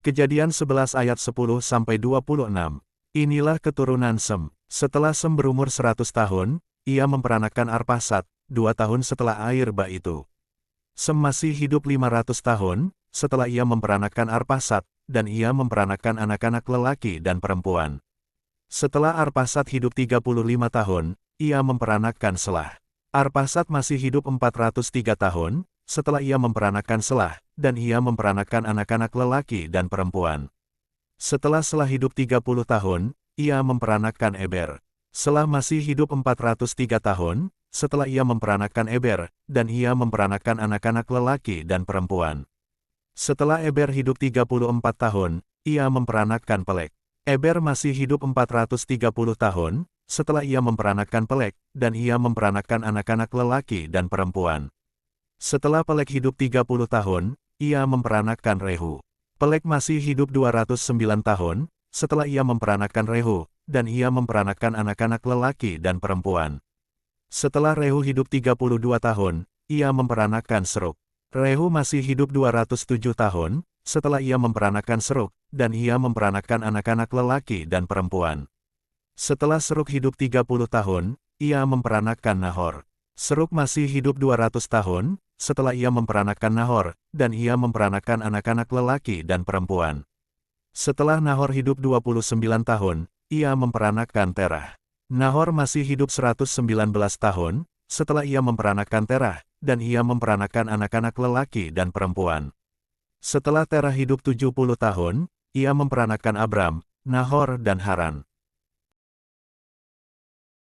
Kejadian 11 ayat 10-26. Inilah keturunan Sem. Setelah Sem berumur 100 tahun, ia memperanakan Arphaksad, 2 tahun setelah air bah itu. Sem masih hidup 500 tahun, setelah ia memperanakan Arphaksad, dan ia memperanakan anak-anak lelaki dan perempuan. Setelah Arphaksad hidup 35 tahun, ia memperanakan Selah. Arphaksad masih hidup 403 tahun, setelah ia memperanakan Selah, dan ia memperanakan anak-anak lelaki dan perempuan. Setelah Selah hidup 30 tahun, ia memperanakan Eber. Selah masih hidup 403 tahun, setelah ia memperanakan Eber, dan ia memperanakan anak-anak lelaki dan perempuan. Setelah Eber hidup 34 tahun, ia memperanakan Pelek. Eber masih hidup 430 tahun, setelah ia memperanakan Pelek, dan ia memperanakan anak-anak lelaki dan perempuan. Setelah Pelek hidup 30 tahun, ia memperanakan Rehu. Pelek masih hidup 209 tahun, setelah ia memperanakan Rehu, dan ia memperanakan anak-anak lelaki dan perempuan. Setelah Rehu hidup 32 tahun, ia memperanakan Serug. Rehu masih hidup 207 tahun, setelah ia memperanakan Serug, dan ia memperanakan anak-anak lelaki dan perempuan. Setelah Serug hidup 30 tahun, ia memperanakan Nahor. Serug masih hidup 200 tahun, setelah ia memperanakan Nahor, dan ia memperanakan anak-anak lelaki dan perempuan. Setelah Nahor hidup 29 tahun, ia memperanakan Terah. Nahor masih hidup 119 tahun, setelah ia memperanakan Terah, dan ia memperanakan anak-anak lelaki dan perempuan. Setelah Terah hidup 70 tahun, ia memperanakan Abram, Nahor dan Haran.